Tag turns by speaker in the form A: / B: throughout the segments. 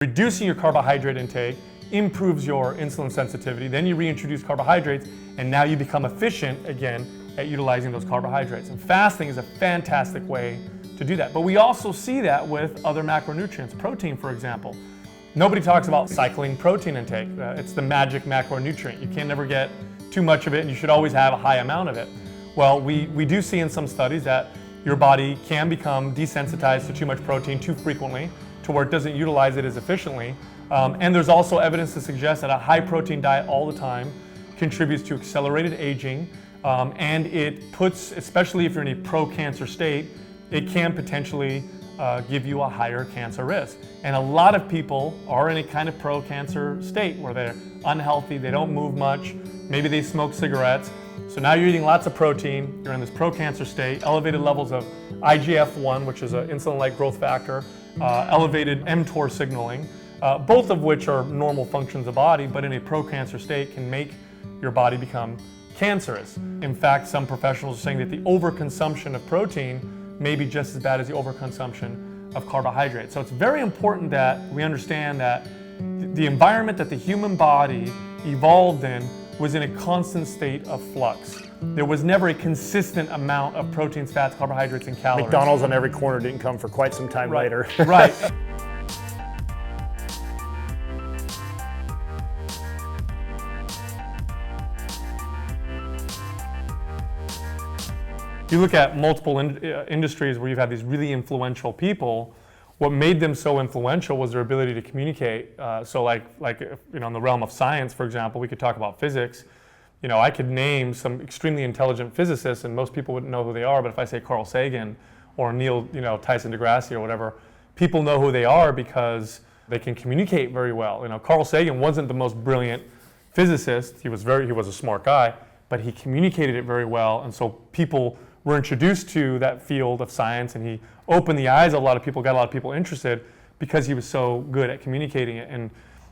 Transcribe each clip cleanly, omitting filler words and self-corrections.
A: Reducing your carbohydrate intake improves your insulin sensitivity. Then you reintroduce carbohydrates, and now you become efficient again at utilizing those carbohydrates. And fasting is a fantastic way to do that. But we also see that with other macronutrients, protein, for example. Nobody talks about cycling protein intake. It's the magic macronutrient. You can never get too much of it, and you should always have a high amount of it. Well, we do see in some studies that your body can become desensitized to too much protein too frequently, to where it doesn't utilize it as efficiently. And there's also evidence to suggest that a high protein diet all the time contributes to accelerated aging, and it puts, especially if you're in a pro-cancer state, it can potentially give you a higher cancer risk. And a lot of people are in a kind of pro-cancer state where they're unhealthy, they don't move much, maybe they smoke cigarettes. So now you're eating lots of protein, you're in this pro-cancer state, elevated levels of IGF-1, which is an insulin-like growth factor, elevated mTOR signaling, both of which are normal functions of the body, but in a pro-cancer state can make your body become cancerous. In fact, some professionals are saying that the overconsumption of protein may be just as bad as the overconsumption of carbohydrates. So it's very important that we understand that the environment that the human body evolved in was in a constant state of flux. There was never a consistent amount of proteins, fats, carbohydrates, and calories.
B: McDonald's on every corner didn't come for quite some time later.
A: Right. You look at multiple industries where you've had these really influential people. What made them so influential was their ability to communicate. So like in the realm of science, for example, we could talk about physics. I could name some extremely intelligent physicists, and most people wouldn't know who they are. But if I say Carl Sagan or Neil, Tyson deGrasse or whatever, people know who they are because they can communicate very well. Carl Sagan wasn't the most brilliant physicist. He was a smart guy, but he communicated it very well, and so people were introduced to that field of science, and he opened the eyes of a lot of people, got a lot of people interested because he was so good at communicating it. And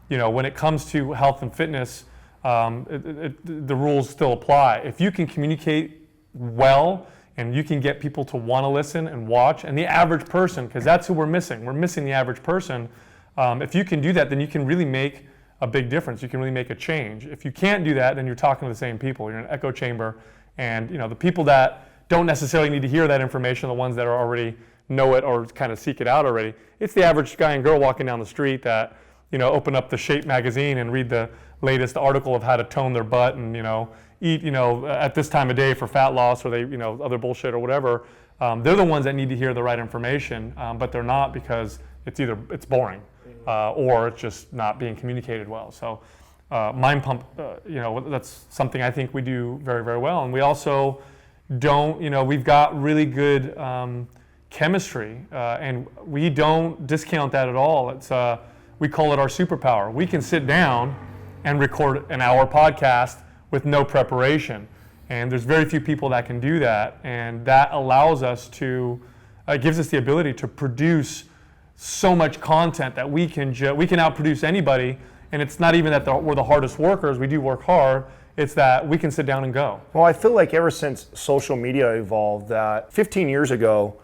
A: when it comes to health and fitness, the rules still apply. If you can communicate well and you can get people to want to listen and watch, and the average person, because that's who we're missing the average person. If you can do that, then you can really make a big difference. You can really make a change. If you can't do that, then you're talking to the same people. You're in an echo chamber, and the people that don't necessarily need to hear that information, the ones that are already know it or kind of seek it out already. It's the average guy and girl walking down the street that open up the Shape magazine and read the latest article of how to tone their butt and eat at this time of day for fat loss, or they other bullshit or whatever. They're the ones that need to hear the right information, but they're not, because it's boring or it's just not being communicated well. So Mind Pump, that's something I think we do very, very well. And we also we've got really good chemistry, and we don't discount that at all. It's we call it our superpower. We can sit down and record an hour podcast with no preparation, and there's very few people that can do that, and that allows us to gives us the ability to produce so much content that we can outproduce anybody. And it's not even that we're the hardest workers. We do work hard. It's that we can sit down and go.
B: Well, I feel like ever since social media evolved, that 15 years ago,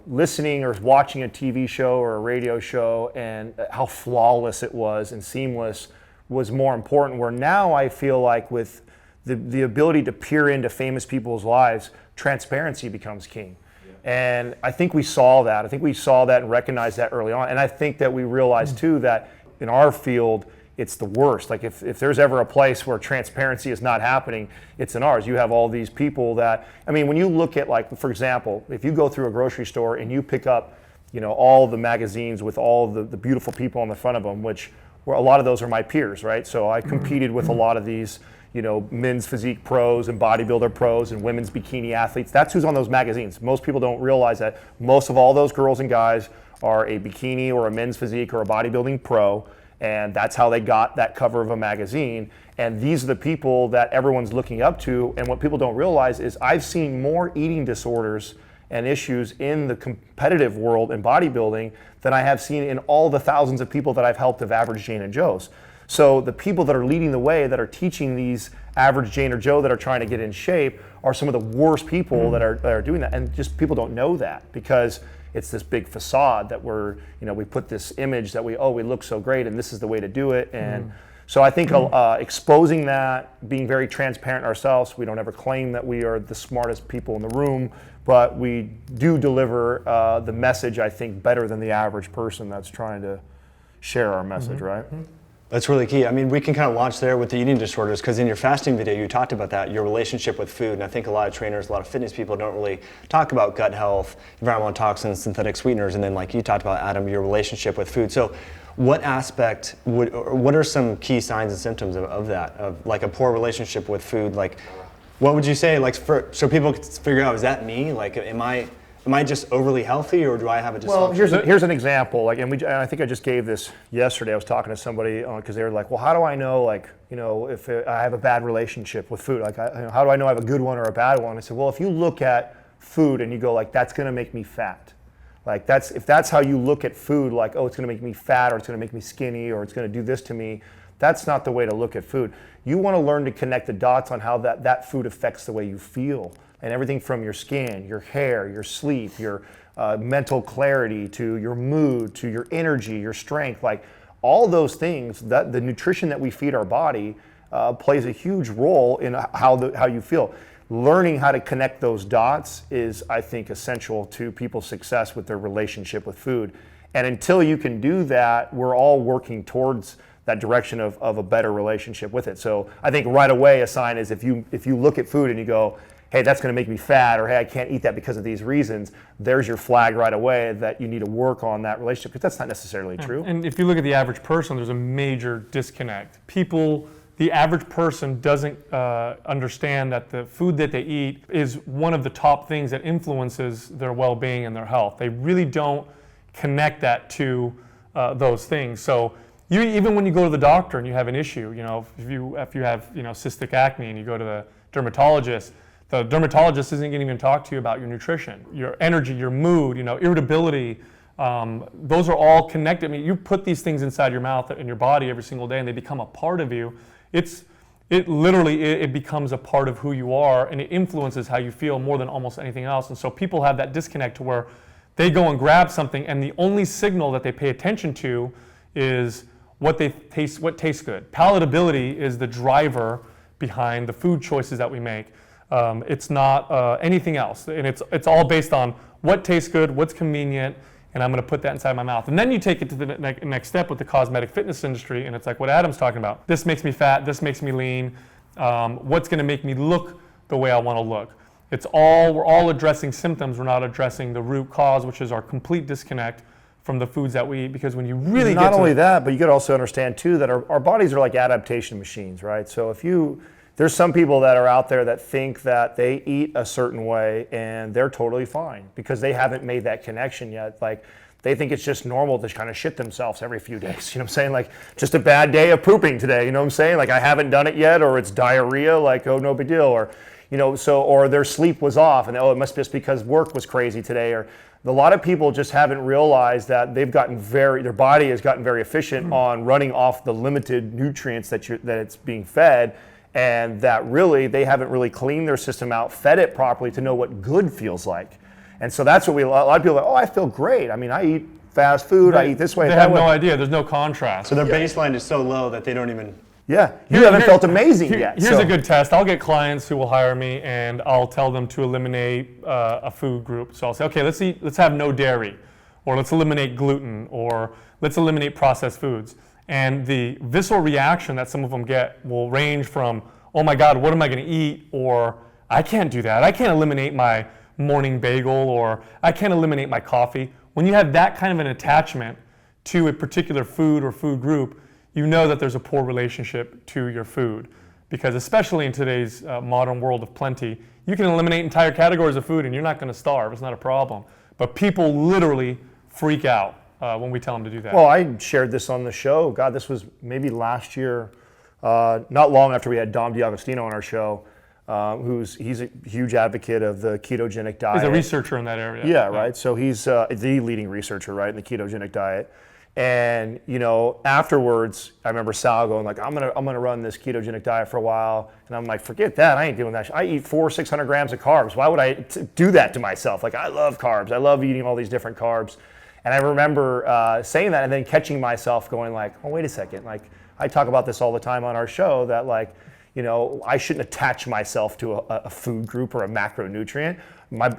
B: listening or watching a TV show or a radio show and how flawless it was and seamless was more important, where now I feel like with the ability to peer into famous people's lives, transparency becomes king. Yeah. And I think we saw that. And recognized that early on. And I think that we realized too that in our field, it's the worst. Like if there's ever a place where transparency is not happening, it's in ours. You have all these people that, when you look at, like, for example, if you go through a grocery store and you pick up, all the magazines with all the beautiful people on the front of them, which a lot of those are my peers, right? So I competed with a lot of these, men's physique pros and bodybuilder pros and women's bikini athletes. That's who's on those magazines. Most people don't realize that most of all those girls and guys are a bikini or a men's physique or a bodybuilding pro. And that's how they got that cover of a magazine. And these are the people that everyone's looking up to. And what people don't realize is I've seen more eating disorders and issues in the competitive world in bodybuilding than I have seen in all the thousands of people that I've helped of average Jane and Joes. So the people that are leading the way, that are teaching these average Jane or Joe that are trying to get in shape, are some of the worst people that are doing that. And just people don't know that, because it's this big facade that we put this image that we look so great and this is the way to do it. And so I think exposing that, being very transparent ourselves, we don't ever claim that we are the smartest people in the room, but we do deliver the message, I think, better than the average person that's trying to share our message, right?
C: That's really key. I mean, we can kind of launch there with the eating disorders, because in your fasting video, you talked about that, your relationship with food. And I think a lot of trainers, a lot of fitness people don't really talk about gut health, environmental toxins, synthetic sweeteners. And then like you talked about, Adam, your relationship with food. So what aspect what are some key signs and symptoms of that, of like a poor relationship with food? Like, what would you say, like, so people can figure out, is that me? Like, am I just overly healthy, or do I have a dysfunction?
B: Well, here's an example. Like, and I think I just gave this yesterday. I was talking to somebody because they were like, "Well, how do I know, like, if I have a bad relationship with food? Like, how do I know I have a good one or a bad one?" I said, "Well, if you look at food and you go like, that's going to make me fat. Like, if that's how you look at food, like, oh, it's going to make me fat, or it's going to make me skinny, or it's going to do this to me." That's not the way to look at food. You want to learn to connect the dots on how that food affects the way you feel. And everything from your skin, your hair, your sleep, your mental clarity, to your mood, to your energy, your strength, like all those things, that the nutrition that we feed our body plays a huge role in how you feel. Learning how to connect those dots is, I think, essential to people's success with their relationship with food. And until you can do that, we're all working towards that direction of a better relationship with it. So I think right away a sign is if you look at food and you go, hey, that's going to make me fat, or hey, I can't eat that because of these reasons, there's your flag right away that you need to work on that relationship, because that's not necessarily true.
A: And if you look at the average person, there's a major disconnect. The average person doesn't understand that the food that they eat is one of the top things that influences their well-being and their health. They really don't connect that to those things. So even when you go to the doctor and you have an issue, if you have cystic acne and you go to the dermatologist isn't going to even talk to you about your nutrition, your energy, your mood, irritability. Those are all connected. I mean, you put these things inside your mouth and your body every single day, and they become a part of you. It literally becomes a part of who you are, and it influences how you feel more than almost anything else. And so people have that disconnect to where they go and grab something, and the only signal that they pay attention to is what tastes good. Palatability is the driver behind the food choices that we make. It's not anything else, and it's all based on what tastes good, what's convenient, and I'm going to put that inside my mouth. And then you take it to the next step with the cosmetic fitness industry, and it's like what Adam's talking about. This makes me fat, this makes me lean, what's going to make me look the way I want to look? We're all addressing symptoms, we're not addressing the root cause, which is our complete disconnect from the foods that we eat. Because when you really
B: not only that, but you got to also understand too that our bodies are like adaptation machines, right? So there's some people that are out there that think that they eat a certain way and they're totally fine because they haven't made that connection yet. Like, they think it's just normal to kind of shit themselves every few days. You know what I'm saying? Like, just a bad day of pooping today. You know what I'm saying? Like, I haven't done it yet, or it's diarrhea. Like, oh, no big deal. Or, or their sleep was off, and it must be just because work was crazy today. Or a lot of people just haven't realized that their body has gotten very efficient on running off the limited nutrients that it's being fed. And that really, they haven't really cleaned their system out, fed it properly to know what good feels like. And so that's what a lot of people are like, oh, I feel great. I mean, I eat fast food, I eat this way.
A: They have no idea, there's no contrast.
C: So their baseline is so low that they don't even...
B: Yeah, you haven't felt amazing yet.
A: Here's a good test. I'll get clients who will hire me, and I'll tell them to eliminate a food group. So I'll say, okay, let's have no dairy, or let's eliminate gluten, or let's eliminate processed foods. And the visceral reaction that some of them get will range from, oh my God, what am I going to eat? Or I can't do that. I can't eliminate my morning bagel, or I can't eliminate my coffee. When you have that kind of an attachment to a particular food or food group, you know that there's a poor relationship to your food. Because especially in today's modern world of plenty, you can eliminate entire categories of food and you're not going to starve. It's not a problem. But people literally freak out when we tell them to do that.
B: Well, I shared this on the show. God, this was maybe last year, not long after we had Dom D'Agostino on our show, he's a huge advocate of the ketogenic diet.
A: He's a researcher in that area.
B: Yeah, right. So he's the leading researcher, right, in the ketogenic diet. And afterwards, I remember Sal going like, I'm gonna run this ketogenic diet for a while, and I'm like, forget that, I ain't doing that. I eat 400-600 grams of carbs. Why would I do that to myself? Like, I love carbs. I love eating all these different carbs. And I remember saying that, and then catching myself going like, oh, wait a second. Like, I talk about this all the time on our show that like, I shouldn't attach myself to a food group or a macronutrient.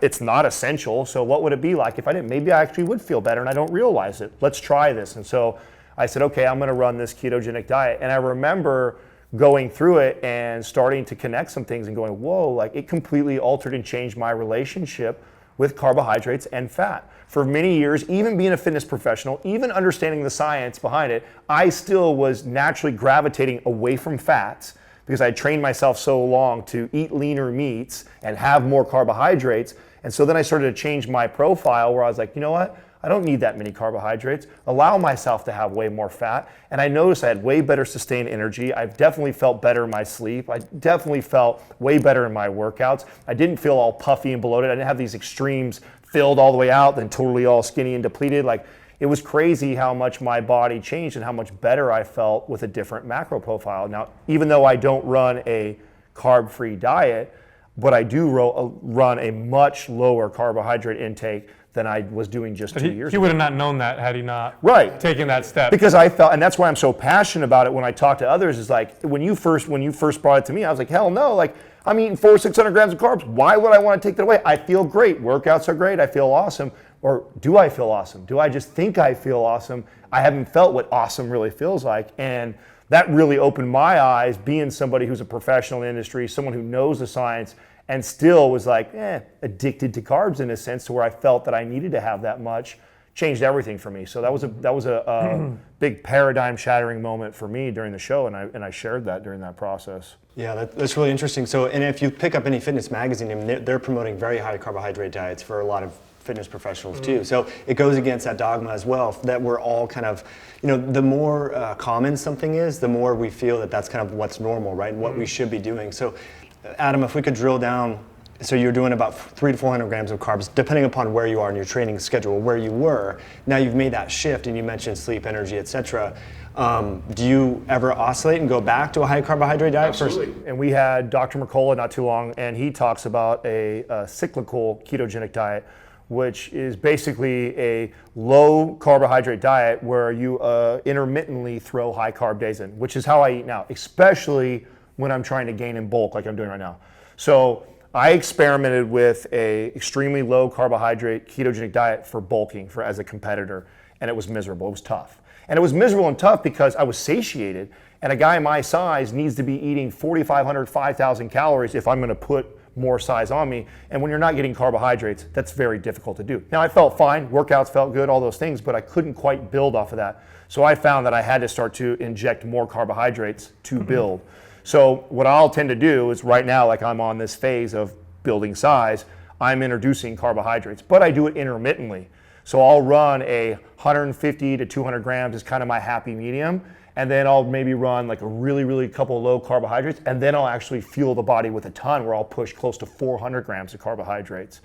B: It's not essential, so what would it be like if I didn't? Maybe I actually would feel better and I don't realize it. Let's try this. And so I said, okay, I'm gonna run this ketogenic diet. And I remember going through it and starting to connect some things and going, whoa, like it completely altered and changed my relationship with carbohydrates and fat. For many years, even being a fitness professional, even understanding the science behind it, I still was naturally gravitating away from fats because I trained myself so long to eat leaner meats and have more carbohydrates. And so then I started to change my profile where I was like, you know what? I don't need that many carbohydrates. Allow myself to have way more fat. And I noticed I had way better sustained energy. I've definitely felt better in my sleep. I definitely felt way better in my workouts. I didn't feel all puffy and bloated. I didn't have these extremes filled all the way out, then totally all skinny and depleted. Like, it was crazy how much my body changed and how much better I felt with a different macro profile. Now, even though I don't run a carb-free diet, but I do run a much lower carbohydrate intake than I was doing just 2 years ago.
A: He would have not known that had he not
B: Right.
A: taken that step.
B: Because I felt, and that's why I'm so passionate about it when I talk to others, is like, when you first brought it to me, I was like, hell no, like, I'm eating 400-600 grams of carbs. Why would I want to take that away? I feel great. Workouts are great. I feel awesome. Or do I feel awesome? Do I just think I feel awesome? I haven't felt what awesome really feels like. And that really opened my eyes, being somebody who's a professional in the industry, someone who knows the science, and still was like, addicted to carbs in a sense, to where I felt that I needed to have that much. Changed everything for me. So that was a big paradigm shattering moment for me during the show, and I shared that during that process.
C: Yeah, that's really interesting. So, and if you pick up any fitness magazine, I mean, they're promoting very high carbohydrate diets for a lot of fitness professionals too. So it goes against that dogma as well, that we're all kind of, the more common something is, the more we feel that that's kind of what's normal, right? And what we should be doing. So Adam, if we could drill down, so you're doing about 300 to 400 grams of carbs, depending upon where you are in your training schedule, where you were. Now you've made that shift, and you mentioned sleep, energy, etc. Do you ever oscillate and go back to a high carbohydrate diet?
B: Absolutely. And we had Dr. Mercola not too long, and he talks about a cyclical ketogenic diet, which is basically a low carbohydrate diet where you intermittently throw high carb days in, which is how I eat now, especially when I'm trying to gain in bulk like I'm doing right now. So I experimented with a extremely low carbohydrate ketogenic diet for bulking as a competitor, and it was miserable. It was tough. And it was miserable and tough because I was satiated, and a guy my size needs to be eating 4,500, 5,000 calories if I'm gonna put more size on me. And when you're not getting carbohydrates, that's very difficult to do. Now, I felt fine, workouts felt good, all those things, but I couldn't quite build off of that. So I found that I had to start to inject more carbohydrates to build. So what I'll tend to do is, right now, like I'm on this phase of building size, I'm introducing carbohydrates, but I do it intermittently. So I'll run a 150 to 200 grams is kind of my happy medium. And then I'll maybe run like a really couple low carbohydrates. And then I'll actually fuel the body with a ton, where I'll push close to 400 grams of carbohydrates.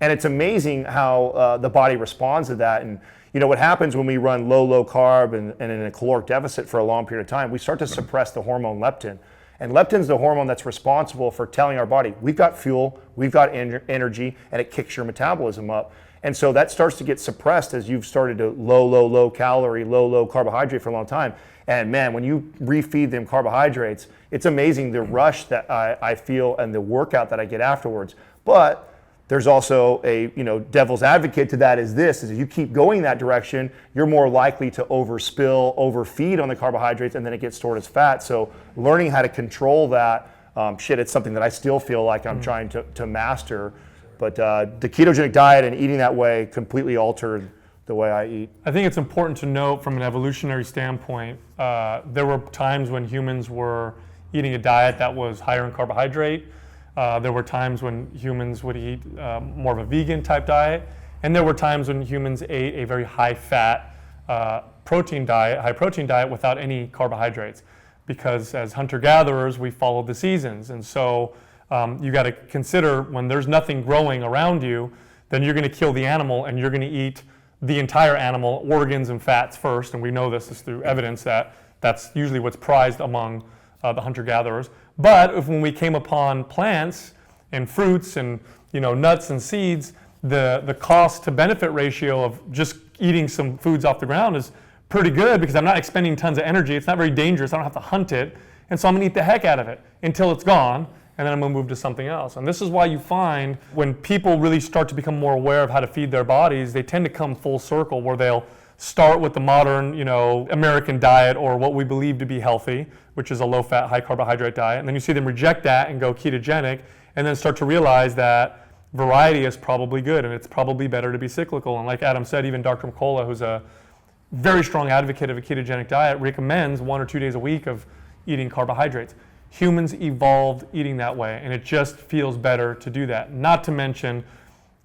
B: And it's amazing how the body responds to that. And what happens when we run low carb and in a caloric deficit for a long period of time, we start to suppress the hormone leptin. And leptin's the hormone that's responsible for telling our body, we've got fuel, we've got energy, and it kicks your metabolism up. And so that starts to get suppressed as you've started to low calorie, low carbohydrate for a long time. And man, when you refeed them carbohydrates, it's amazing the rush that I feel and the workout that I get afterwards. But there's also a devil's advocate to that is if you keep going that direction, you're more likely to overfeed on the carbohydrates, and then it gets stored as fat. So learning how to control that, it's something that I still feel like I'm trying to master. But the ketogenic diet and eating that way completely altered the way I eat.
A: I think it's important to note from an evolutionary standpoint, there were times when humans were eating a diet that was higher in carbohydrate. There were times when humans would eat more of a vegan type diet. And there were times when humans ate a very high fat high protein diet without any carbohydrates. Because as hunter-gatherers, we followed the seasons. And so you got to consider, when there's nothing growing around you, then you're going to kill the animal and you're going to eat the entire animal, organs and fats first, and we know this is through evidence that that's usually what's prized among the hunter-gatherers. But when we came upon plants and fruits and nuts and seeds, the cost to benefit ratio of just eating some foods off the ground is pretty good, because I'm not expending tons of energy. It's not very dangerous. I don't have to hunt it. And so I'm gonna eat the heck out of it until it's gone, and then I'm gonna move to something else. And this is why you find when people really start to become more aware of how to feed their bodies, they tend to come full circle, where they'll start with the modern, American diet, or what we believe to be healthy, which is a low-fat, high-carbohydrate diet. And then you see them reject that and go ketogenic, and then start to realize that variety is probably good, and it's probably better to be cyclical. And like Adam said, even Dr. McCullough, who's a very strong advocate of a ketogenic diet, recommends 1 or 2 days a week of eating carbohydrates. Humans evolved eating that way, and it just feels better to do that. Not to mention,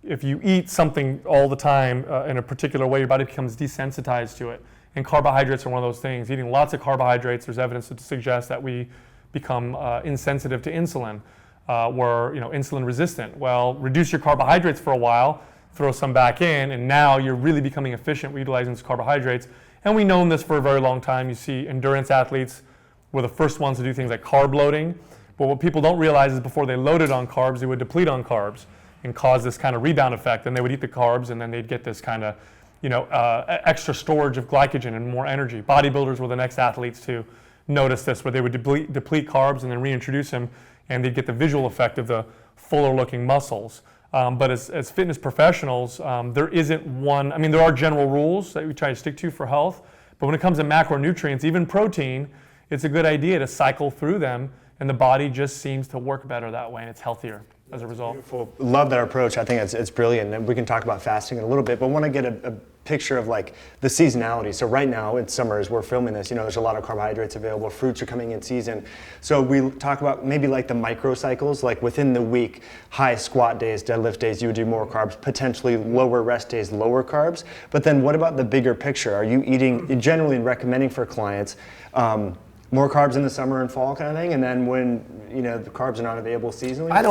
A: if you eat something all the time in a particular way, your body becomes desensitized to it. And carbohydrates are one of those things. Eating lots of carbohydrates, there's evidence to suggest that we become insensitive to insulin. We're insulin resistant. Well, reduce your carbohydrates for a while, throw some back in, and now you're really becoming efficient with utilizing those carbohydrates. And we've known this for a very long time. You see endurance athletes were the first ones to do things like carb loading. But what people don't realize is before they loaded on carbs, they would deplete on carbs and cause this kind of rebound effect. And they would eat the carbs, and then they'd get this kind of extra storage of glycogen and more energy. Bodybuilders were the next athletes to notice this, where they would deplete carbs and then reintroduce them, and they'd get the visual effect of the fuller looking muscles. But as fitness professionals, there isn't one. I mean, there are general rules that we try to stick to for health, but when it comes to macronutrients, even protein, it's a good idea to cycle through them, and the body just seems to work better that way, and it's healthier as a result.
C: Beautiful. Love that approach. I think it's brilliant, and we can talk about fasting in a little bit, but I want to get a picture of like the seasonality. So right now in summer, as we're filming this, there's a lot of carbohydrates available, fruits are coming in season. So we talk about maybe like the microcycles, like within the week, high squat days, deadlift days, you would do more carbs, potentially lower rest days, lower carbs. But then what about the bigger picture? Are you eating, generally recommending for clients, more carbs in the summer and fall kind of thing, and then when the carbs are not available seasonally?
B: I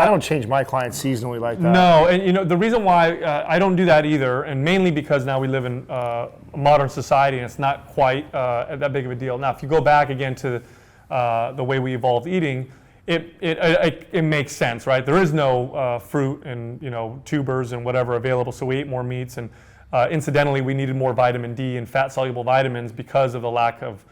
B: don't change my clients seasonally like that.
A: No, and the reason why I don't do that either, and mainly because now we live in a modern society, and it's not quite that big of a deal. Now, if you go back again to the way we evolved eating, it makes sense, right? There is no fruit and tubers and whatever available, so we ate more meats, and incidentally, we needed more vitamin D and fat-soluble vitamins because of the lack of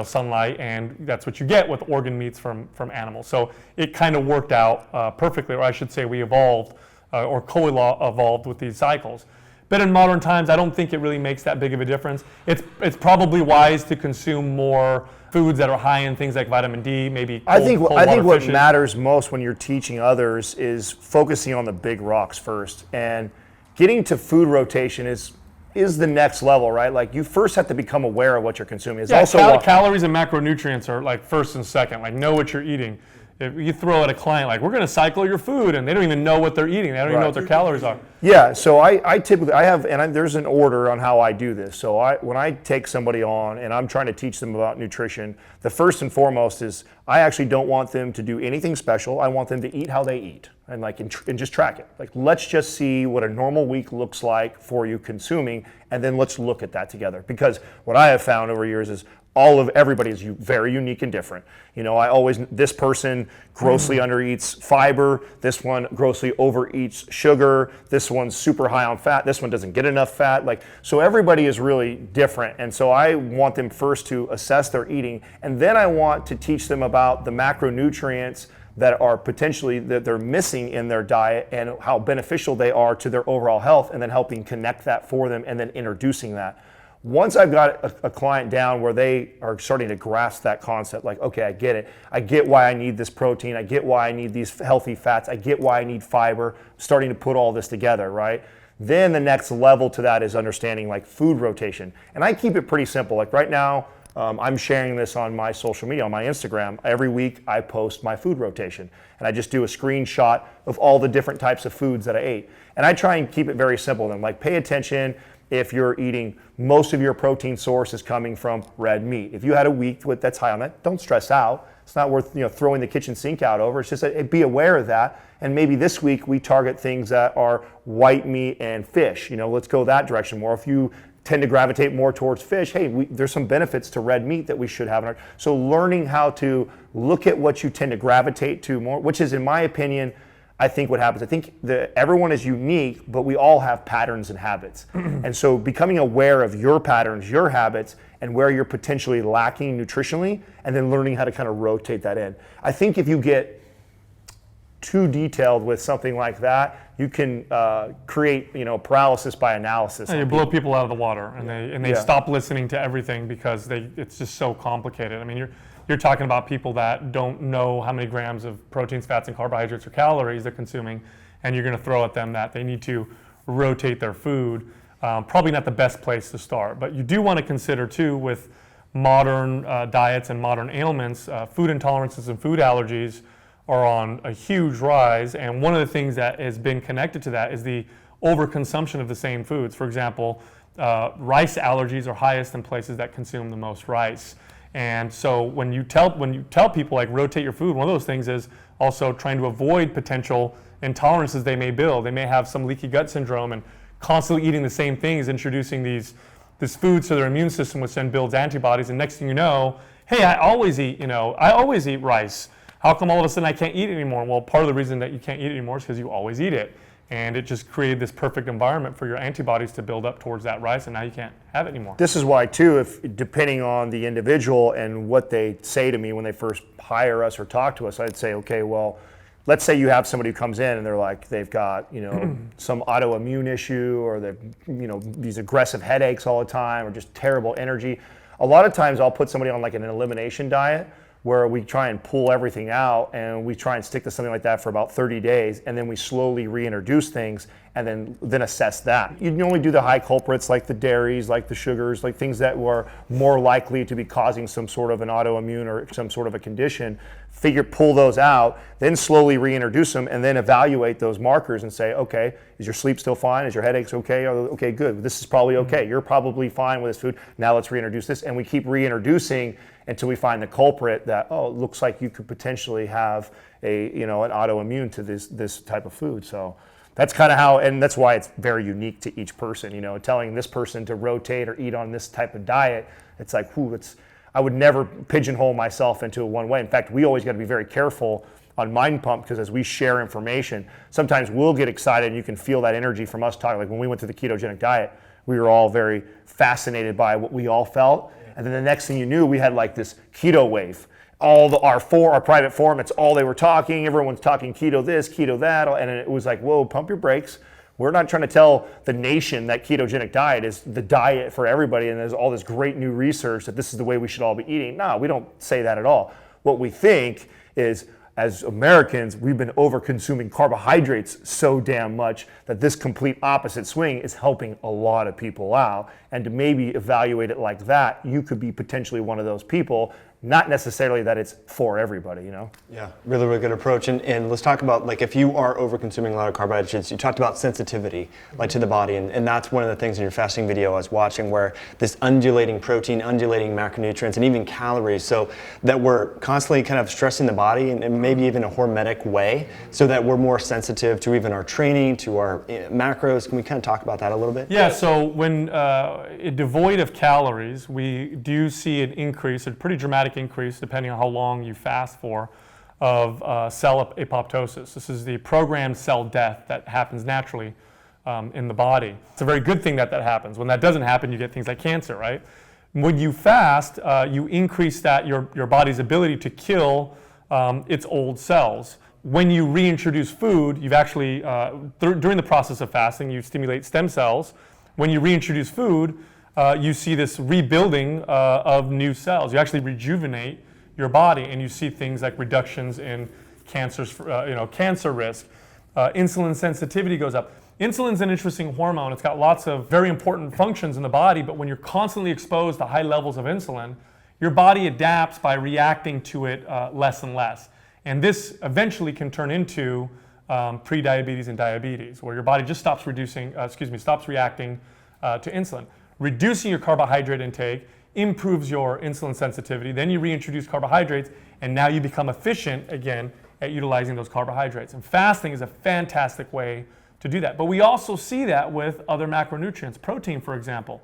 A: sunlight, and that's what you get with organ meats from animals. So it kind of worked out perfectly, or I should say we evolved or co-evolved with these cycles. But in modern times, I don't think it really makes that big of a difference. It's probably wise to consume more foods that are high in things like vitamin D, maybe
B: I think what
A: fishes.
B: matters most when you're teaching others is focusing on the big rocks first, and getting to food rotation is the next level, right? Like, you first have to become aware of what you're consuming. It's also
A: calories and macronutrients are like first and second. Like, know what you're eating. If you throw at a client like, we're going to cycle your food, and they don't even know what they're eating. They don't even know what their calories are.
B: Yeah, so I typically there's an order on how I do this. So when I take somebody on and I'm trying to teach them about nutrition, the first and foremost is I actually don't want them to do anything special. I want them to eat how they eat, and just track it. Like, let's just see what a normal week looks like for you consuming, and then let's look at that together. Because what I have found over years is everybody is very unique and different. This person grossly undereats fiber, this one grossly overeats sugar, this one's super high on fat, this one doesn't get enough fat. So everybody is really different. And so I want them first to assess their eating, and then I want to teach them about the macronutrients that are potentially that they're missing in their diet and how beneficial they are to their overall health, and then helping connect that for them, and then introducing that. Once I've got a client down where they are starting to grasp that concept, like, okay, I get it. I get why I need this protein. I get why I need these healthy fats. I get why I need fiber. Starting to put all this together, right? Then the next level to that is understanding like food rotation. And I keep it pretty simple. Like right now, I'm sharing this on my social media, on my Instagram. Every week I post my food rotation, and I just do a screenshot of all the different types of foods that I ate. And I try and keep it very simple. And like, pay attention if you're eating most of your protein source is coming from red meat. If you had a week that's high on that, don't stress out. It's not worth throwing the kitchen sink out over. It's just be aware of that. And maybe this week we target things that are white meat and fish. Let's go that direction more. If you tend to gravitate more towards fish, hey, there's some benefits to red meat that we should have in our. So learning how to look at what you tend to gravitate to more, which is, in my opinion, I think what happens. I think that everyone is unique, but we all have patterns and habits. And so becoming aware of your patterns, your habits, and where you're potentially lacking nutritionally, and then learning how to kind of rotate that in. I think if you get too detailed with something like that, you can create paralysis by analysis.
A: And you blow people out of the water, and they stop listening to everything because it's just so complicated. I mean, you're talking about people that don't know how many grams of proteins, fats, and carbohydrates or calories they're consuming, and you're going to throw at them that they need to rotate their food. Probably not the best place to start, but you do want to consider too, with modern diets and modern ailments, food intolerances and food allergies are on a huge rise, and one of the things that has been connected to that is the overconsumption of the same foods. For example, rice allergies are highest in places that consume the most rice. And so when you tell people like rotate your food, one of those things is also trying to avoid potential intolerances they may build. They may have some leaky gut syndrome, and constantly eating the same things, introducing this foods to their immune system, which then builds antibodies. And next thing you know, hey, I always eat rice. How come all of a sudden I can't eat it anymore? Well, part of the reason that you can't eat it anymore is because you always eat it. And it just created this perfect environment for your antibodies to build up towards that rice, and now you can't have it anymore.
B: This is why, too, if depending on the individual and what they say to me when they first hire us or talk to us, I'd say, okay, well, let's say you have somebody who comes in and they're like, they've got, some autoimmune issue, or they've, these aggressive headaches all the time, or just terrible energy. A lot of times I'll put somebody on like an elimination diet, where we try and pull everything out and we try and stick to something like that for about 30 days, and then we slowly reintroduce things and then assess that. You only do the high culprits like the dairies, like the sugars, like things that were more likely to be causing some sort of an autoimmune or some sort of a condition. Pull those out, then slowly reintroduce them, and then evaluate those markers and say, okay, is your sleep still fine? Is your headaches okay? Okay, good. This is probably okay. You're probably fine with this food. Now let's reintroduce this. And we keep reintroducing until we find the culprit that, it looks like you could potentially have an autoimmune to this type of food. So that's kind of how, and that's why it's very unique to each person. Telling this person to rotate or eat on this type of diet, it's like, I would never pigeonhole myself into one way. In fact, we always got to be very careful on Mind Pump, because as we share information, sometimes we'll get excited and you can feel that energy from us talking. Like when we went to the ketogenic diet, we were all very fascinated by what we all felt. And then the next thing you knew, we had like this keto wave. Our private forum, it's all they were talking. Everyone's talking keto this, keto that. And it was like, whoa, pump your brakes. We're not trying to tell the nation that ketogenic diet is the diet for everybody and there's all this great new research that this is the way we should all be eating. No, we don't say that at all. What we think is, as Americans, we've been over-consuming carbohydrates so damn much that this complete opposite swing is helping a lot of people out. And to maybe evaluate it like that, you could be potentially one of those people. Not necessarily that it's for everybody,
C: Yeah, really, really good approach. And let's talk about, like, if you are over-consuming a lot of carbohydrates, you talked about sensitivity, like, to the body. And that's one of the things in your fasting video I was watching, where this undulating protein, undulating macronutrients, and even calories, so that we're constantly kind of stressing the body and maybe even a hormetic way, so that we're more sensitive to even our training, to our macros. Can we kind of talk about that a little bit?
A: Yeah, so when devoid of calories, we do see an increase, a pretty dramatic increase, depending on how long you fast for, of cell apoptosis. This is the programmed cell death that happens naturally in the body. It's a very good thing that happens. When that doesn't happen, you get things like cancer, right? When you fast, you increase your body's ability to kill its old cells. When you reintroduce food, you've actually, during the process of fasting, you stimulate stem cells. When you reintroduce food, you see this rebuilding of new cells. You actually rejuvenate your body, and you see things like reductions in cancer risk. Insulin sensitivity goes up. Insulin's an interesting hormone. It's got lots of very important functions in the body, but when you're constantly exposed to high levels of insulin, your body adapts by reacting to it less and less. And this eventually can turn into prediabetes and diabetes, where your body just stops reacting to insulin. Reducing your carbohydrate intake improves your insulin sensitivity. Then you reintroduce carbohydrates, and now you become efficient again at utilizing those carbohydrates. And fasting is a fantastic way to do that. But we also see that with other macronutrients. Protein, for example.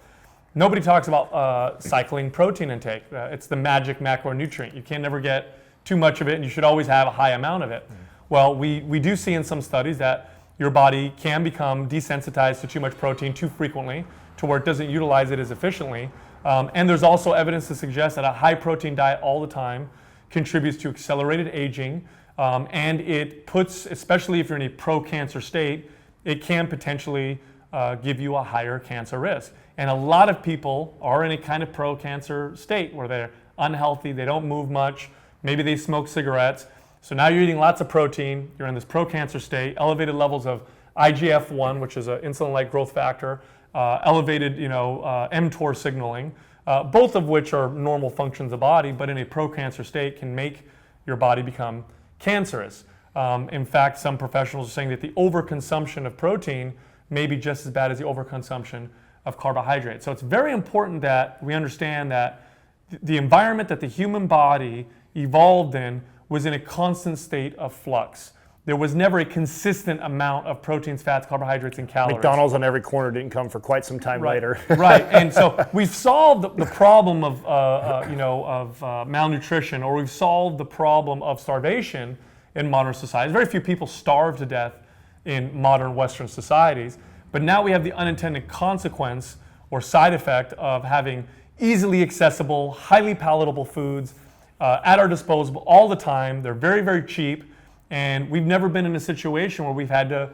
A: Nobody talks about cycling protein intake. It's the magic macronutrient. You can never get too much of it, and you should always have a high amount of it. Well, we do see in some studies that your body can become desensitized to too much protein too frequently, to where it doesn't utilize it as efficiently. And there's also evidence to suggest that a high protein diet all the time contributes to accelerated aging, and it puts, especially if you're in a pro-cancer state, it can potentially give you a higher cancer risk. And a lot of people are in a kind of pro-cancer state where they're unhealthy, they don't move much, maybe they smoke cigarettes. So now you're eating lots of protein, you're in this pro-cancer state, elevated levels of IGF-1, which is an insulin-like growth factor, elevated mTOR signaling, both of which are normal functions of the body, but in a pro-cancer state can make your body become cancerous. In fact, some professionals are saying that the overconsumption of protein may be just as bad as the overconsumption of carbohydrates. So it's very important that we understand that the environment that the human body evolved in was in a constant state of flux. There was never a consistent amount of proteins, fats, carbohydrates, and calories.
B: McDonald's on every corner didn't come for quite some time later.
A: Right, and so we've solved the problem of malnutrition, or we've solved the problem of starvation in modern societies. Very few people starve to death in modern Western societies, but now we have the unintended consequence or side effect of having easily accessible, highly palatable foods at our disposal all the time. They're very, very cheap. And we've never been in a situation where we've had to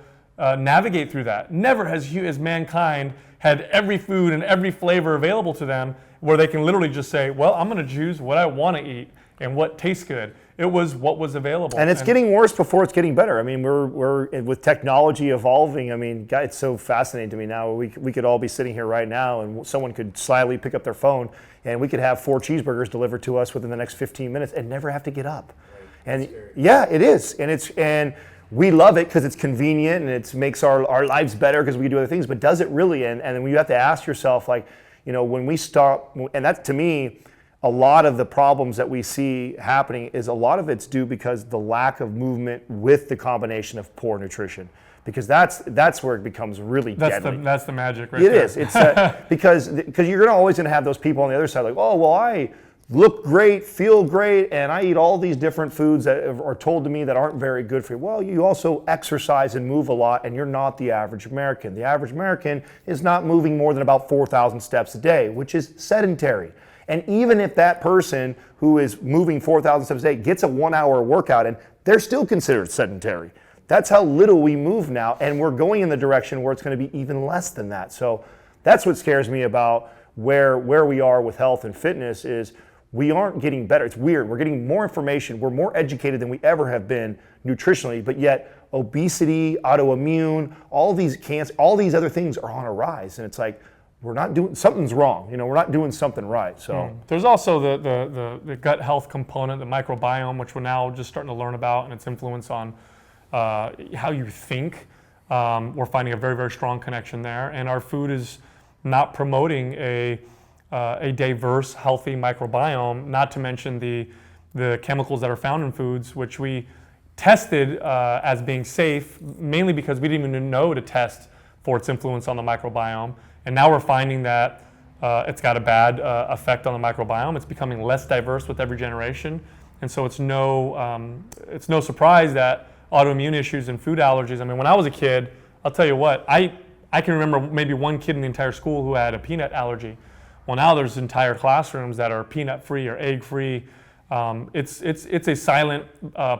A: navigate through that. Never has mankind had every food and every flavor available to them where they can literally just say, well, I'm going to choose what I want to eat and what tastes good. It was what was available.
B: And it's getting worse before it's getting better. I mean, we're with technology evolving. I mean, God, it's so fascinating to me now. We could all be sitting here right now and someone could slyly pick up their phone and we could have 4 cheeseburgers delivered to us within the next 15 minutes and never have to get up. And yeah, it is, and we love it because it's convenient and it makes our lives better because we can do other things. But does it really? And then you have to ask yourself, like, when we start, and that to me, a lot of the problems that we see happening is a lot of it's due because the lack of movement with the combination of poor nutrition. Because that's where it becomes really deadly.
A: That's the magic, right?
B: It is. It's because you're always going to have those people on the other side, like, oh well, I look great, feel great, and I eat all these different foods that are told to me that aren't very good for you. Well, you also exercise and move a lot, and you're not the average American. The average American is not moving more than about 4,000 steps a day, which is sedentary. And even if that person who is moving 4,000 steps a day gets a 1-hour workout in, they're still considered sedentary. That's how little we move now, and we're going in the direction where it's going to be even less than that. So that's what scares me about where we are with health and fitness is we aren't getting better. It's weird. We're getting more information. We're more educated than we ever have been nutritionally, but yet obesity, autoimmune, all these cancer, all these other things are on a rise. And it's like, we're not doing, something's wrong. We're not doing something right. So
A: there's also the gut health component, the microbiome, which we're now just starting to learn about, and its influence on how you think. We're finding a very, very strong connection there. And our food is not promoting a diverse, healthy microbiome, not to mention the chemicals that are found in foods, which we tested as being safe, mainly because we didn't even know to test for its influence on the microbiome. And now we're finding that it's got a bad effect on the microbiome. It's becoming less diverse with every generation. And so it's no surprise that autoimmune issues and food allergies. I mean, when I was a kid, I'll tell you what, I can remember maybe one kid in the entire school who had a peanut allergy. Well, now there's entire classrooms that are peanut-free or egg-free. It's a silent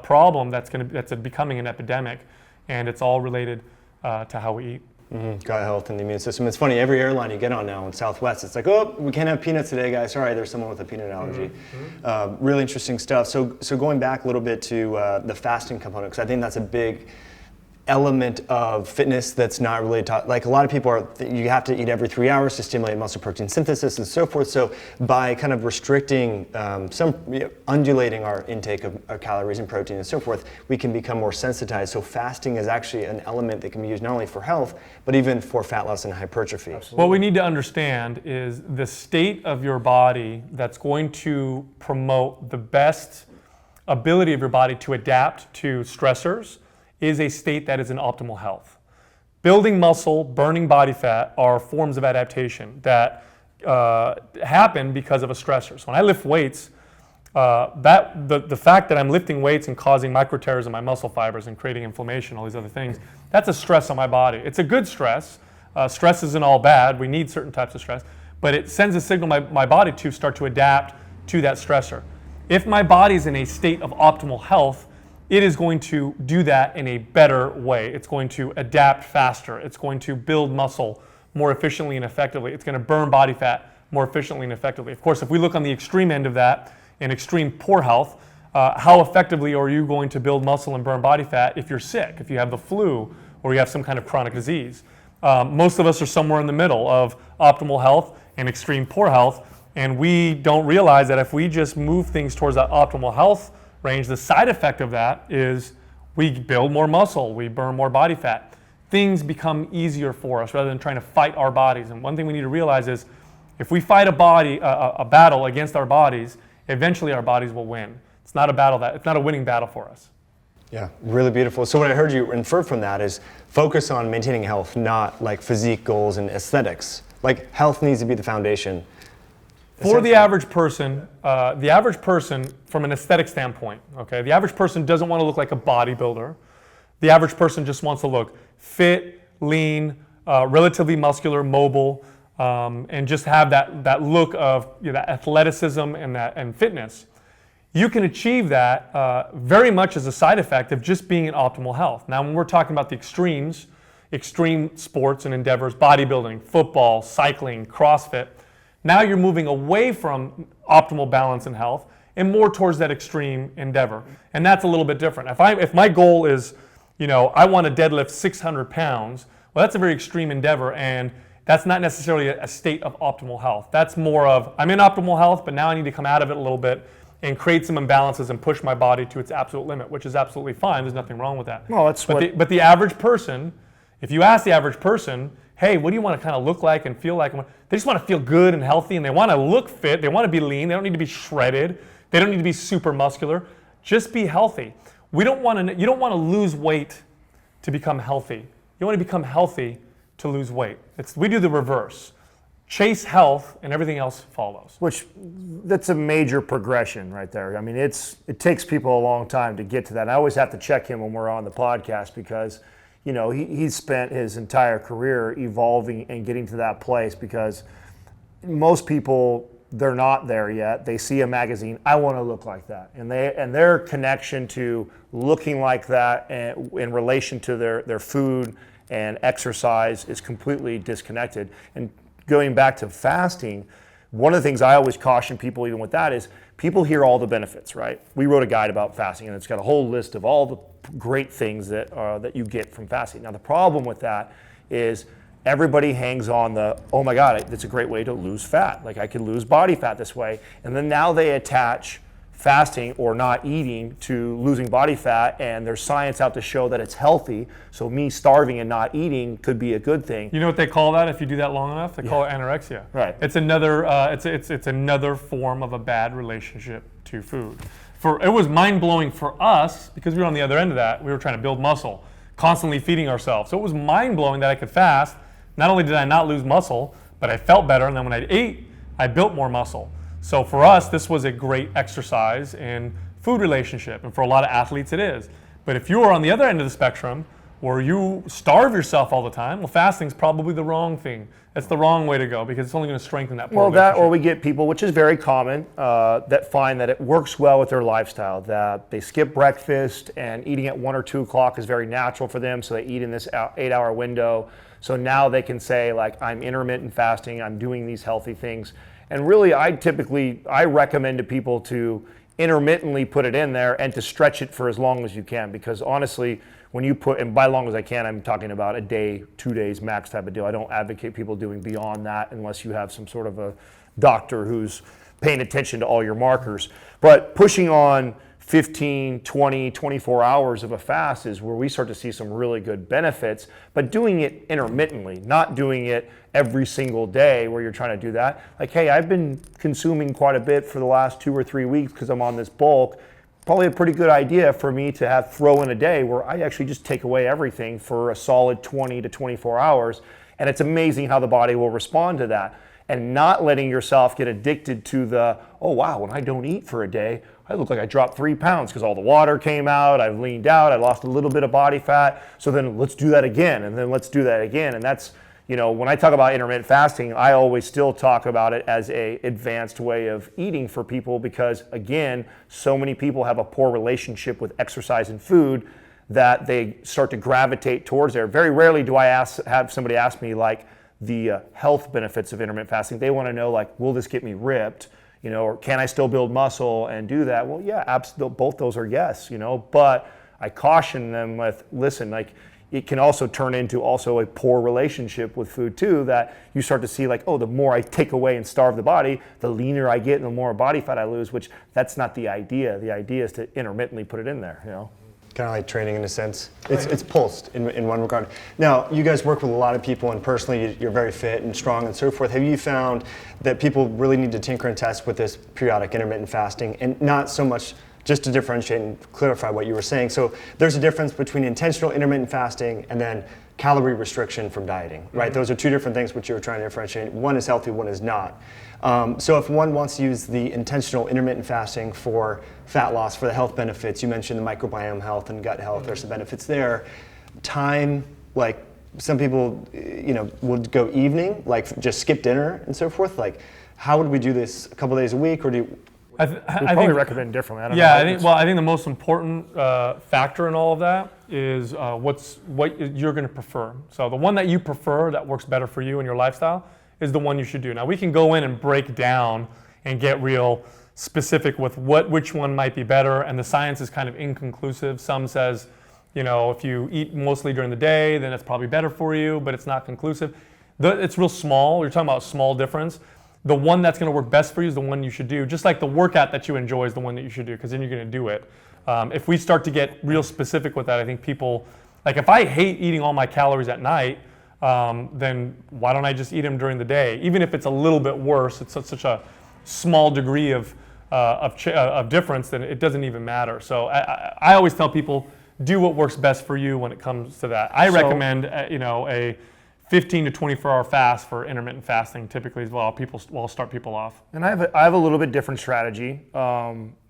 A: problem that's becoming an epidemic, and it's all related to how we eat.
C: Mm-hmm. Gut health and the immune system. It's funny, every airline you get on now in Southwest, it's like, oh, we can't have peanuts today, guys. Sorry, there's someone with a peanut allergy. Mm-hmm. Really interesting stuff. So going back a little bit to the fasting component, because I think that's a big element of fitness that's not really taught. Like a lot of people are, you have to eat every 3 hours to stimulate muscle protein synthesis and so forth. So by kind of restricting undulating our intake of calories and protein and so forth, we can become more sensitized. So fasting is actually an element that can be used not only for health, but even for fat loss and hypertrophy.
B: Absolutely.
A: What we need to understand is the state of your body that's going to promote the best ability of your body to adapt to stressors is a state that is in optimal health. Building muscle, burning body fat are forms of adaptation that happen because of a stressor. So when I lift weights, the fact that I'm lifting weights and causing micro tears in my muscle fibers and creating inflammation, all these other things, that's a stress on my body. It's a good stress. Stress isn't all bad. We need certain types of stress, but it sends a signal my body to start to adapt to that stressor. If my body's in a state of optimal health, it is going to do that in a better way. It's going to adapt faster. It's going to build muscle more efficiently and effectively. It's going to burn body fat more efficiently and effectively. Of course, if we look on the extreme end of that, in extreme poor health, how effectively are you going to build muscle and burn body fat if you're sick, if you have the flu, or you have some kind of chronic disease? Most of us are somewhere in the middle of optimal health and extreme poor health, and we don't realize that if we just move things towards that optimal health range, the side effect of that is we build more muscle, we burn more body fat. Things become easier for us rather than trying to fight our bodies. And one thing we need to realize is if we fight a battle against our bodies, eventually our bodies will win. It's not a winning battle for us.
C: Yeah, really beautiful. So what I heard you infer from that is focus on maintaining health, not like physique goals and aesthetics. Like health needs to be the foundation.
A: For the average person from an aesthetic standpoint, okay, the average person doesn't want to look like a bodybuilder. The average person just wants to look fit, lean, relatively muscular, mobile, and just have that look of that athleticism and fitness. You can achieve that very much as a side effect of just being in optimal health. Now, when we're talking about the extremes, extreme sports and endeavors, bodybuilding, football, cycling, CrossFit, now you're moving away from optimal balance and health and more towards that extreme endeavor. And that's a little bit different. If my goal is, I want to deadlift 600 pounds, well, that's a very extreme endeavor, and that's not necessarily a state of optimal health. That's more of, I'm in optimal health, but now I need to come out of it a little bit and create some imbalances and push my body to its absolute limit, which is absolutely fine. There's nothing wrong with that.
B: Well,
A: but the average person, if you ask the average person, hey, what do you want to kind of look like and feel like? They just want to feel good and healthy, and they want to look fit. They want to be lean. They don't need to be shredded. They don't need to be super muscular. Just be healthy. You don't want to lose weight to become healthy. You want to become healthy to lose weight. We do the reverse. Chase health, and everything else follows.
B: That's a major progression right there. I mean, it takes people a long time to get to that. And I always have to check him when we're on the podcast because he's spent his entire career evolving and getting to that place because most people, they're not there yet. They see a magazine, I want to look like that. And their connection to looking like that and in relation to their food and exercise is completely disconnected. And going back to fasting, one of the things I always caution people even with that is people hear all the benefits, right? We wrote a guide about fasting and it's got a whole list of all the great things that you get from fasting. Now the problem with that is everybody hangs on oh my God, it's a great way to lose fat. Like I could lose body fat this way. And then now they attach fasting or not eating to losing body fat, and there's science out to show that it's healthy. So me starving and not eating could be a good thing.
A: You know what they call that if you do that long enough? They call it anorexia.
B: Right.
A: It's another it's another form of a bad relationship to food. It was mind-blowing for us because we were on the other end of that. We were trying to build muscle, constantly feeding ourselves. So it was mind-blowing that I could fast. Not only did I not lose muscle, but I felt better, and then when I ate, I built more muscle. So for us, this was a great exercise in food relationship, and for a lot of athletes it is. But if you are on the other end of the spectrum, where you starve yourself all the time, well, fasting's probably the wrong thing. That's the wrong way to go because it's only going to strengthen that poor relationship.
B: Or we get people, which is very common, that find that it works well with their lifestyle, that they skip breakfast and eating at 1 or 2 o'clock is very natural for them, so they eat in this 8-hour window. So now they can say, like, I'm intermittent fasting, I'm doing these healthy things. And really, I recommend to people to intermittently put it in there and to stretch it for as long as you can, because honestly, when you put, and by long as I can, I'm talking about a day, 2 days max type of deal. I don't advocate people doing beyond that unless you have some sort of a doctor who's paying attention to all your markers. But pushing on 15, 20, 24 hours of a fast is where we start to see some really good benefits, but doing it intermittently, not doing it every single day where you're trying to do that. Like, hey, I've been consuming quite a bit for the last 2 or 3 weeks because I'm on this bulk. Probably a pretty good idea for me to throw in a day where I actually just take away everything for a solid 20 to 24 hours. And it's amazing how the body will respond to that. And not letting yourself get addicted to the, oh wow, when I don't eat for a day, I look like I dropped 3 pounds because all the water came out, I've leaned out, I lost a little bit of body fat. So then let's do that again, and then let's do that again. And that's, when I talk about intermittent fasting, I always still talk about it as a advanced way of eating for people, because again, so many people have a poor relationship with exercise and food that they start to gravitate towards there. Very rarely do I have somebody ask me like the health benefits of intermittent fasting. They want to know like, will this get me ripped? Or can I still build muscle and do that? Well, yeah, absolutely. Both those are yes, but I caution them with, listen, like, it can also turn into also a poor relationship with food too, that you start to see like, oh, the more I take away and starve the body, the leaner I get and the more body fat I lose, which that's not the idea. The idea is to intermittently put it in there,
C: Kind of like training in a sense. It's pulsed in one regard. Now, you guys work with a lot of people, and personally you're very fit and strong and so forth. Have you found that people really need to tinker and test with this periodic intermittent fasting, and not so much just to differentiate and clarify what you were saying? So there's a difference between intentional intermittent fasting and then calorie restriction from dieting, right? Those are two different things which you're trying to differentiate. One is healthy, one is not. So if one wants to use the intentional intermittent fasting for fat loss, for the health benefits, you mentioned the microbiome health and gut health, there's some benefits there. Time, like some people, would go evening, like just skip dinner and so forth. Like, how would we do this? A couple days a week, or do you?
B: I probably recommend differently. I don't know.
A: I think the most important factor in all of that is what you're going to prefer. So the one that you prefer that works better for you and your lifestyle is the one you should do. Now we can go in and break down and get real specific with which one might be better, and the science is kind of inconclusive. Some says, if you eat mostly during the day, then it's probably better for you, but it's not conclusive. It's real small. You're talking about a small difference. The one that's going to work best for you is the one you should do. Just like the workout that you enjoy is the one that you should do, because then you're going to do it. If we start to get real specific with that, I think people, like if I hate eating all my calories at night, then why don't I just eat them during the day? Even if it's a little bit worse, it's such a small degree of difference, then it doesn't even matter. So I always tell people, do what works best for you when it comes to that. I recommend a 15 to 24-hour fast for intermittent fasting typically as well. I'll start people off.
B: And I have a little bit different strategy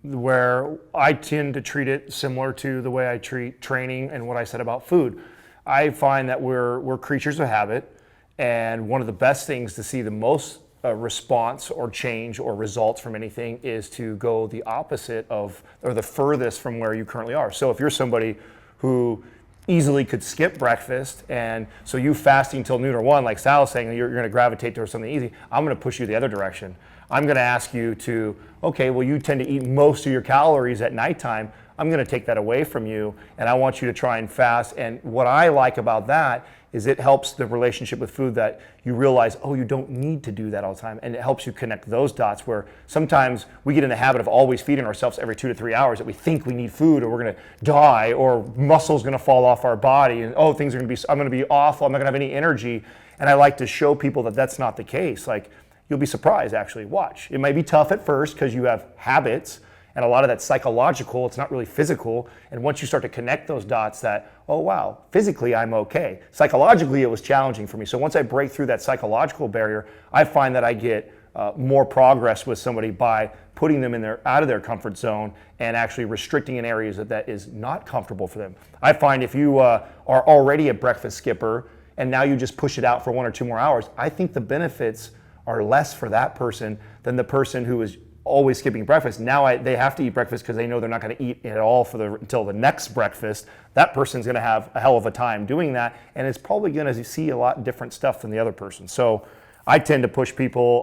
B: where I tend to treat it similar to the way I treat training and what I said about food. I find that we're creatures of habit, and one of the best things to see the most response or change or results from anything is to go the opposite of, or the furthest from where you currently are. So if you're somebody who easily could skip breakfast, and so you fasting till noon or 1, like Sal was saying, you're going to gravitate towards something easy, I'm going to push you the other direction. I'm going to ask you to, okay, well, you tend to eat most of your calories at nighttime. I'm going to take that away from you, and I want you to try and fast. And what I like about that is it helps the relationship with food, that you realize, oh, you don't need to do that all the time. And it helps you connect those dots, where sometimes we get in the habit of always feeding ourselves every 2 to 3 hours, that we think we need food, or we're going to die, or muscle's going to fall off our body, and I'm going to be awful, I'm not going to have any energy. And I like to show people that that's not the case. Like, you'll be surprised, actually. Watch. It might be tough at first because you have habits, and a lot of that's psychological, it's not really physical. And once you start to connect those dots, that, oh wow, physically I'm okay. Psychologically it was challenging for me. So once I break through that psychological barrier, I find that I get more progress with somebody by putting them out of their comfort zone and actually restricting in areas that is not comfortable for them. I find if you are already a breakfast skipper and now you just push it out for 1 or 2 more hours, I think the benefits are less for that person than the person who is always skipping breakfast. Now they have to eat breakfast because they know they're not going to eat at all until the next breakfast. That person's going to have a hell of a time doing that, and is probably going to see a lot different stuff than the other person. So I tend to push people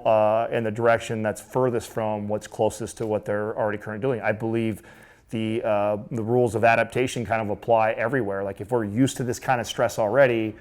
B: in the direction that's furthest from what's closest to what they're already currently doing. I believe the rules of adaptation kind of apply everywhere. Like if we're used to this kind of stress already,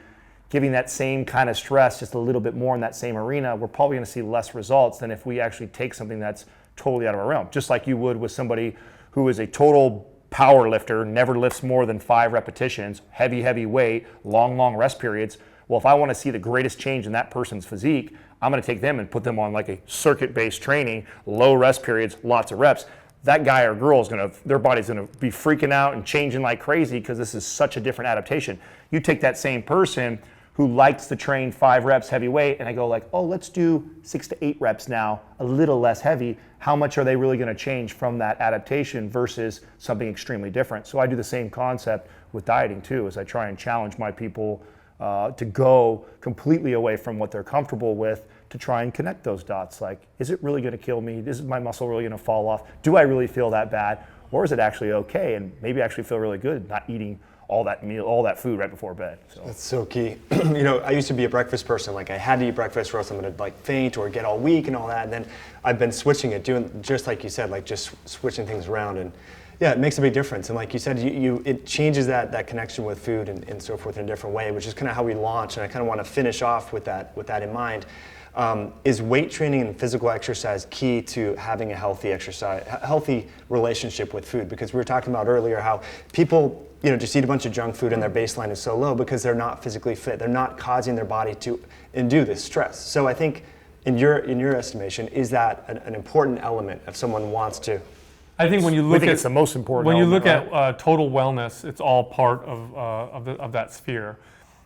B: giving that same kind of stress just a little bit more in that same arena, we're probably going to see less results than if we actually take something that's totally out of our realm. Just like you would with somebody who is a total power lifter, never lifts more than 5 repetitions, heavy weight, long rest periods. Well, if I want to see the greatest change in that person's physique, I'm going to take them and put them on like a circuit-based training, low rest periods, lots of reps. That guy or girl is their body's going to be freaking out and changing like crazy because this is such a different adaptation. You take that same person who likes to train 5 reps heavy weight, and I go like, oh, let's do 6 to 8 reps now, a little less heavy. How much are they really going to change from that adaptation versus something extremely different? So I do the same concept with dieting too, as I try and challenge my people to go completely away from what they're comfortable with to try and connect those dots. Like, is it really going to kill me? Is my muscle really going to fall off? Do I really feel that bad? Or is it actually okay? And maybe I actually feel really good not eating all that food right before bed. So.
C: That's so key. I used to be a breakfast person. Like I had to eat breakfast or else I'm gonna like faint or get all weak and all that. And then I've been switching it, doing just like you said, like just switching things around. And yeah, it makes a big difference. And like you said, it changes that connection with food and so forth in a different way, which is kind of how we launch. And I kind of want to finish off with that in mind. Is weight training and physical exercise key to having a healthy relationship with food? Because we were talking about earlier how people just eat a bunch of junk food and their baseline is so low because they're not physically fit. They're not causing their body to endure this stress. So I think in your estimation, is that an important element if someone wants to?
A: I think when you look at
B: it's the most important.
A: When you look
B: element,
A: at total wellness, it's all part of that sphere.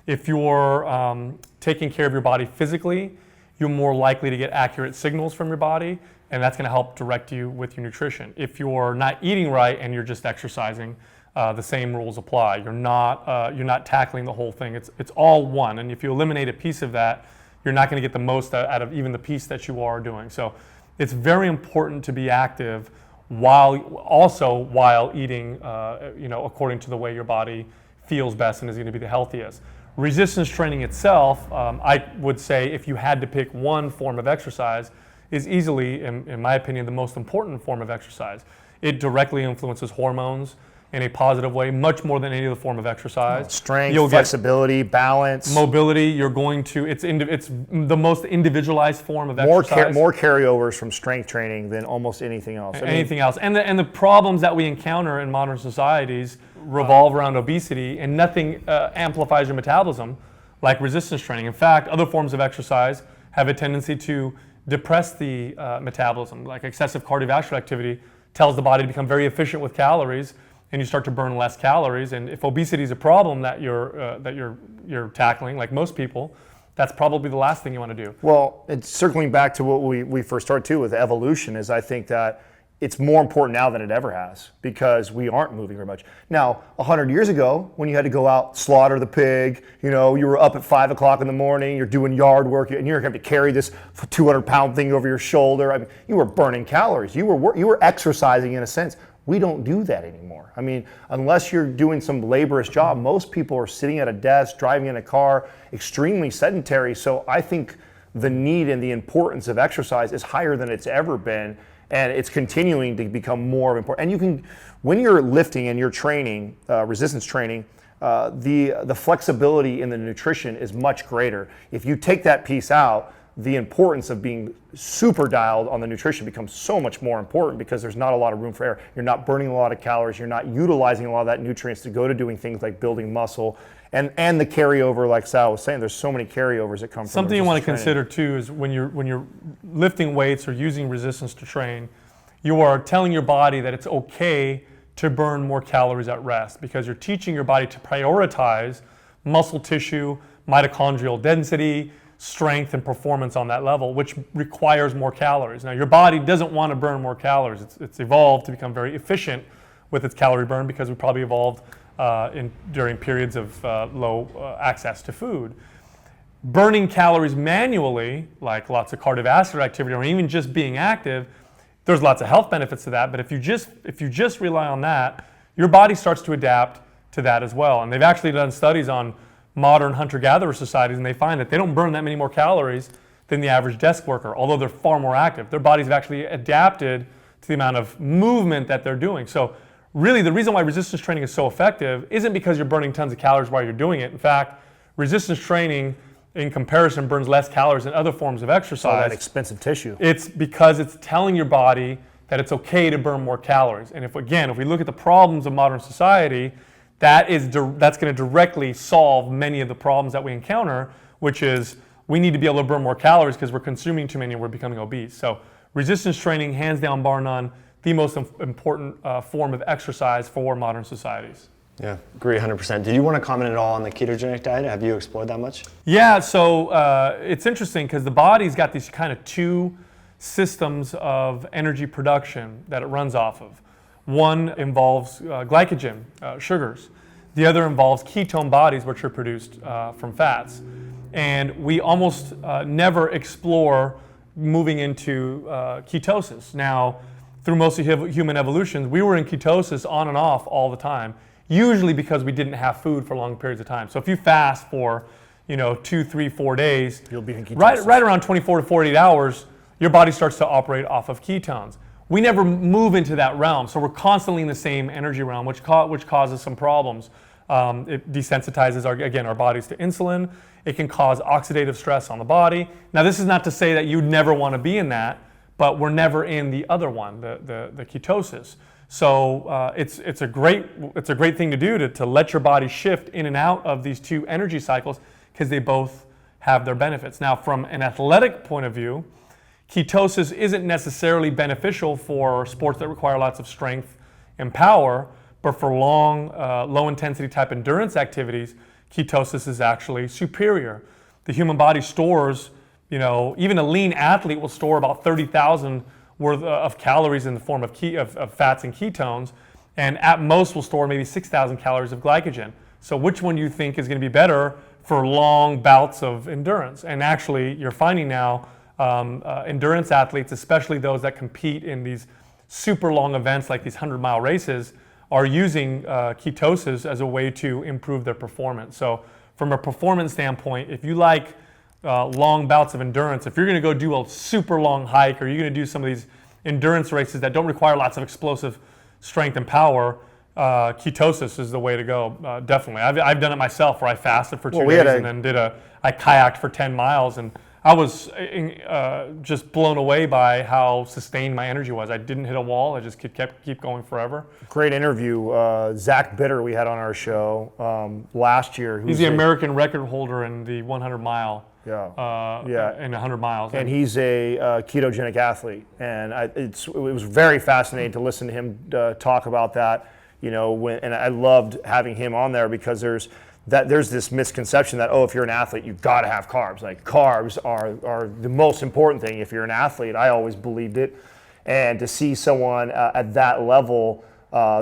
A: If you're taking care of your body physically, you're more likely to get accurate signals from your body, and that's going to help direct you with your nutrition. If you're not eating right and you're just exercising, the same rules apply. You're not tackling the whole thing. It's all one, and if you eliminate a piece of that, you're not going to get the most out of even the piece that you are doing. So it's very important to be active while eating, according to the way your body feels best and is going to be the healthiest. Resistance training itself, I would say, if you had to pick one form of exercise, is easily, in my opinion, the most important form of exercise. It directly influences hormones in a positive way, much more than any other form of exercise.
B: Strength, flexibility, balance,
A: mobility. It's the most individualized form of exercise.
B: More carryovers from strength training than almost anything else.
A: Else, and the problems that we encounter in modern societies revolve around obesity, and nothing amplifies your metabolism like resistance training. In fact, other forms of exercise have a tendency to depress the metabolism. Like excessive cardiovascular activity tells the body to become very efficient with calories, and you start to burn less calories. And if obesity is a problem that you're tackling, like most people, that's probably the last thing you want to do.
B: Well, it's circling back to what we first started to with evolution, is I think that it's more important now than it ever has because we aren't moving very much. Now, 100 years ago, when you had to go out, slaughter the pig, you were up at 5 o'clock in the morning, you're doing yard work, and you're having to carry this 200-pound thing over your shoulder. I mean, you were burning calories. You were exercising in a sense. We don't do that anymore. I mean, unless you're doing some laborious job, most people are sitting at a desk, driving in a car, extremely sedentary. So I think the need and the importance of exercise is higher than it's ever been. And it's continuing to become more important. And when you're lifting and you're training, resistance training, the flexibility in the nutrition is much greater. If you take that piece out, the importance of being super dialed on the nutrition becomes so much more important because there's not a lot of room for error. You're not burning a lot of calories. You're not utilizing a lot of that nutrients to go to doing things like building muscle. And the carryover, like Sal was saying, there's so many carryovers that come from
A: something you want to
B: training.
A: consider too is when you're lifting weights or using resistance to train, you are telling your body that it's okay to burn more calories at rest because you're teaching your body to prioritize muscle tissue, mitochondrial density, strength, and performance on that level, which requires more calories. Now, your body doesn't want to burn more calories. It's evolved to become very efficient with its calorie burn because we probably evolved during periods of low access to food. Burning calories manually, like lots of cardiovascular activity or even just being active, there's lots of health benefits to that, but if you just rely on that, your body starts to adapt to that as well. And they've actually done studies on modern hunter-gatherer societies, and they find that they don't burn that many more calories than the average desk worker, although they're far more active. Their bodies have actually adapted to the amount of movement that they're doing. So really, the reason why resistance training is so effective isn't because you're burning tons of calories while you're doing it. In fact, resistance training in comparison burns less calories than other forms of
B: All
A: exercise.
B: that expensive tissue.
A: It's because it's telling your body that it's okay to burn more calories. And if we look at the problems of modern society, that's going to directly solve many of the problems that we encounter, which is we need to be able to burn more calories because we're consuming too many and we're becoming obese. So resistance training, hands down, bar none, the most important form of exercise for modern societies.
C: Yeah, agree 100%. Did you want to comment at all on the ketogenic diet? Have you explored that much?
A: Yeah, so it's interesting because the body's got these kind of two systems of energy production that it runs off of. One involves glycogen, sugars. The other involves ketone bodies, which are produced from fats. And we almost never explore moving into ketosis. Now, through most of human evolution, we were in ketosis on and off all the time, usually because we didn't have food for long periods of time. So if you fast for 2, 3, 4 days,
B: You'll be in ketosis.
A: right around 24 to 48 hours, your body starts to operate off of ketones. We never move into that realm, so we're constantly in the same energy realm, which causes some problems. It desensitizes our bodies to insulin. It can cause oxidative stress on the body. Now, this is not to say that you'd never want to be in that, but we're never in the other one, the ketosis. So it's a great thing to do to let your body shift in and out of these two energy cycles because they both have their benefits. Now, from an athletic point of view, ketosis isn't necessarily beneficial for sports that require lots of strength and power, but for long, low-intensity type endurance activities, ketosis is actually superior. The human body stores, even a lean athlete will store about 30,000 worth of calories in the form of fats and ketones, and at most will store maybe 6,000 calories of glycogen. So which one do you think is going to be better for long bouts of endurance? And actually, you're finding now endurance athletes, especially those that compete in these super long events like these 100-mile races, are using ketosis as a way to improve their performance. So from a performance standpoint, if you like long bouts of endurance, if you're going to go do a super long hike or you're going to do some of these endurance races that don't require lots of explosive strength and power, ketosis is the way to go, definitely. I've done it myself where I fasted for 2 days and then I kayaked for 10 miles and I was just blown away by how sustained my energy was. I didn't hit a wall. I just keep going forever.
B: Great interview. Zach Bitter we had on our show last year.
A: He's the American record holder in the 100-mile.
B: Yeah.
A: In 100 miles.
B: And he's a ketogenic athlete. And it was very fascinating to listen to him talk about that. And I loved having him on there because there's this misconception that, if you're an athlete, you've got to have carbs. Like carbs are the most important thing if you're an athlete. I always believed it. And to see someone at that level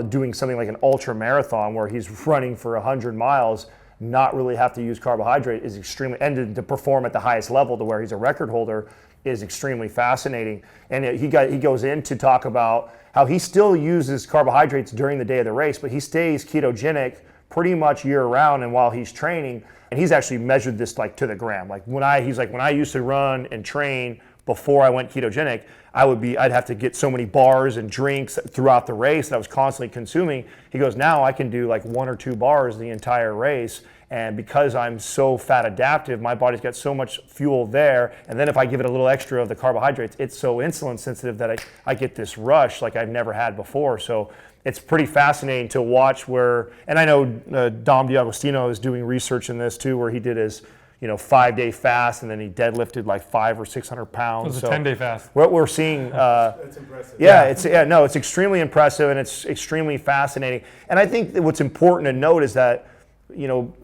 B: doing something like an ultra marathon where he's running for 100 miles, not really have to use carbohydrate is extremely, and to perform at the highest level to where he's a record holder is extremely fascinating. And he goes in to talk about how he still uses carbohydrates during the day of the race, but he stays ketogenic pretty much year round and while he's training. And he's actually measured this like to the gram. When I used to run and train before I went ketogenic, I'd have to get so many bars and drinks throughout the race that I was constantly consuming. He goes, now I can do like 1 or 2 bars the entire race. And because I'm so fat adaptive, my body's got so much fuel there. And then if I give it a little extra of the carbohydrates, it's so insulin sensitive that I get this rush like I've never had before. So it's pretty fascinating to watch and I know Dom D'Agostino is doing research in this too, where he did his 5-day fast and then he deadlifted like 500 or 600 pounds.
A: It was a 10-day fast.
B: What we're seeing,
D: That's impressive.
B: it's extremely impressive and it's extremely fascinating. And I think that what's important to note is that,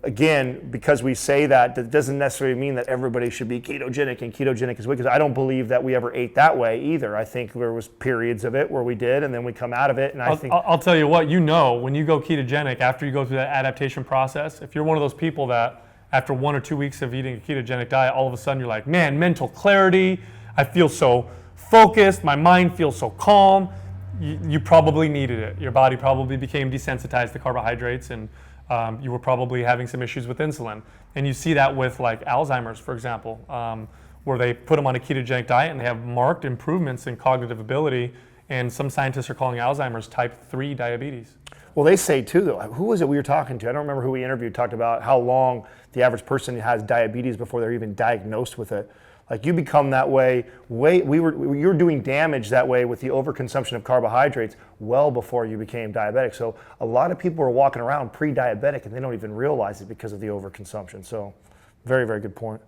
B: again, because we say that doesn't necessarily mean that everybody should be ketogenic and ketogenic is weak, because I don't believe that we ever ate that way either. I think there was periods of it where we did, and then we come out of it. And
A: I'll tell you what, when you go ketogenic, after you go through that adaptation process, if you're one of those people that after 1 or 2 weeks of eating a ketogenic diet, all of a sudden you're like, man, mental clarity, I feel so focused, my mind feels so calm, you probably needed it. Your body probably became desensitized to carbohydrates and you were probably having some issues with insulin. And you see that with like Alzheimer's, for example, where they put them on a ketogenic diet and they have marked improvements in cognitive ability. And some scientists are calling Alzheimer's type 3 diabetes.
B: Well, they say too, though, who was it we were talking to? I don't remember who we interviewed, talked about how long the average person has diabetes before they're even diagnosed with it. Like you become that way, you're doing damage that way with the overconsumption of carbohydrates well before you became diabetic. So a lot of people are walking around pre-diabetic and they don't even realize it because of the overconsumption. So very, very good point.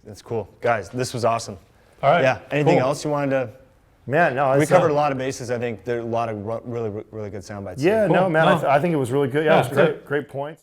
C: That's cool. Guys, this was awesome.
A: All right.
C: Yeah. Anything
A: cool.
C: else you wanted to?
B: Man, no,
C: We covered a lot of bases. I think there are a lot of really good sound bites.
B: Yeah,
A: Cool.
B: no, man,
A: No.
B: I think it was really good. Yeah, it was
A: Yeah,
B: great points.